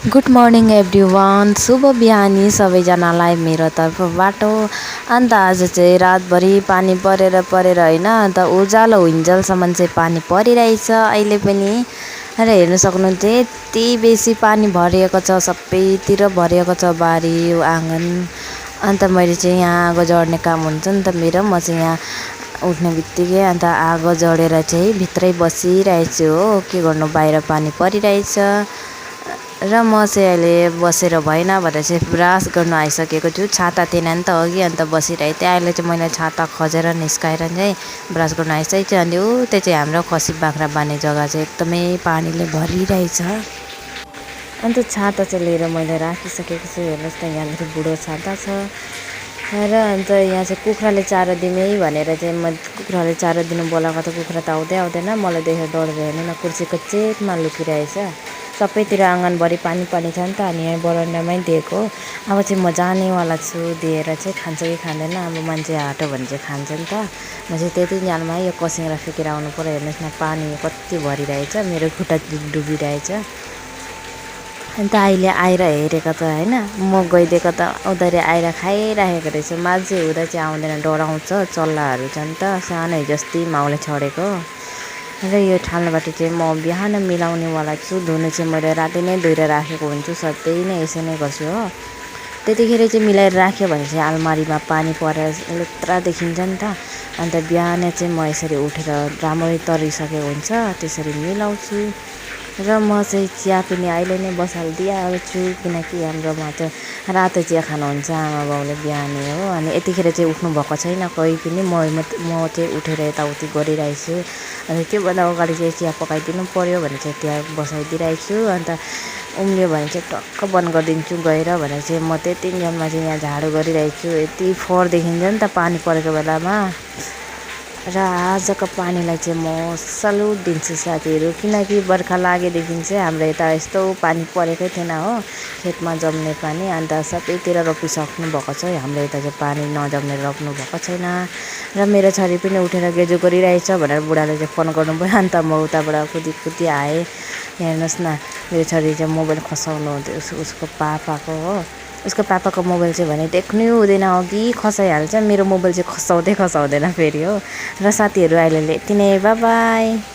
Good morning everyone, शुभ बिहानी सबैजनालाई मेरो तर्फबाट। अन्त आज चाहिँ रातभरि पानी परेर होइन, अन्त उज्यालो हुन्जेलसम्म चाहिँ पानी परिरहेछ अहिले पनि। र हेर्न सक्नुहुन्छ यति बेसी पानी भरिएको छ, सबैतिर भरिएको छ, बारी आँगन। अन्त मैले चाहिँ यहाँ आगो जड्ने काम हुन्छ नि त मेरो, म चाहिँ यहाँ उठ्ने बित्तिकै अन्त आगो जडेर चाहिँ भित्रै बसिरहेछु हो। के गर्नु, बाहिर पानी परिरहेछ र म चाहिँ अहिले बसेर भएन भनेर चाहिँ ब्रस गर्नु आइसकेको छु। छाता थिएन नि त अघि, अन्त बसिरहेको थिएँ। अहिले चाहिँ मैले छाता खोजेर निस्काएर चाहिँ ब्रस गर्नु आइसकेको छु। अनि त्यो चाहिँ हाम्रो खसी बाख्रा बाँध्ने जग्गा चाहिँ एकदमै पानीले भरिरहेछ। अन्त छाता चाहिँ लिएर मैले राखिसकेको छु। हेर्नुहोस् न, यहाँनिर बुढो छाता छ। र अन्त यहाँ चाहिँ कुखुराले चारो दिने भनेर चाहिँ म कुखुराले चारो दिनु बोलाएको त कुखुरा त आउँदैन। मलाई देखेर डढेर हेर्नु न, कुर्सीको चेपमा लुकिरहेछ। सबैतिर आँगनभरि पानी छ नि त, अनि यहाँ बरन्डामै दिएको। अब चाहिँ म जानेवाला छु, दिएर चाहिँ खान्छ कि खाँदैन। अब मान्छे आँट्यो भने चाहिँ खान्छ नि त। म चाहिँ त्यति जानमा यो कसिङ्रा फिकेर आउनु पऱ्यो। हेर्नुहोस् न, पानी कति भरिरहेछ, मेरो खुट्टा डुबिरहेछ। अन्त अहिले आएर हेरेको त होइन, म गइदिएको त उनीहरू आएर खाइराखेको रहेछ। माझे हुँदा चाहिँ आउँदैन, डराउँछ। चल्लाहरू छन् त, सानो जस्तै माउले छडेको। र यो ठाल्नबाट चाहिँ म बिहान मिलाउनेवाला छु। धुनु चाहिँ मैले राति नै धोएर राखेको हुन्छु, सधैँ नै यसो नै गर्छु हो। त्यतिखेर चाहिँ मिलाएर राख्यो भने चाहिँ अलमारीमा पानी परेर लेत्रा देखिन्छ नि त। अन्त बिहान चाहिँ म यसरी उठेर राम्ररी तरिसकेको हुन्छ, त्यसरी मिलाउँछु। र म चाहिँ चिया पनि अहिले नै बसालिदिइहाल्छु, किनकि हाम्रोमा चाहिँ रातो चिया खानुहुन्छ आमा बाउले बिहानै हो। अनि यतिखेर चाहिँ उठ्नुभएको छैन कोही पनि, म चाहिँ उठेर यताउति गरिरहेको छु। अन्त त्योभन्दा अगाडि चाहिँ चिया पकाइदिनु पऱ्यो भने चाहिँ त्यहाँ बसाइदिइरहेको छु। अन्त उम्ल्यो भने चाहिँ टक्क बन्द गरिदिन्छु गएर भनेर चाहिँ म त्यही तिनजनमा चाहिँ यहाँ झाडु गरिरहेको छु। यति फोहोर देखिन्छ नि त पानी परेको बेलामा। र आजको पानीलाई चाहिँ म सल्युट दिन्छु साथीहरू, किनकि बर्खा लागेदेखि चाहिँ हाम्रो यता यस्तो पानी परेकै थिएन हो, खेतमा जम्ने पानी। अन्त सबैतिर रोपिसक्नु भएको छ, हाम्रो यता चाहिँ पानी नजम्ने रोप्नु भएको छैन। र मेरो छोरी पनि उठेर गेजु गरिरहेछ भनेर बुढाले चाहिँ फोन गर्नुभयो। अन्त म उताबाट कुदी आएँ। हेर्नुहोस् न, मेरो छोरी चाहिँ मोबाइल खसाउनु हुन्थ्यो उसको पापाको हो। उसको पापाको मोबाइल चाहिँ भने देख्नै हुँदैन, अघि खसाइहाल्छ। मेरो मोबाइल चाहिँ खसाउँदैन फेरि हो। र साथीहरू अहिले यति नै, बाई बाई।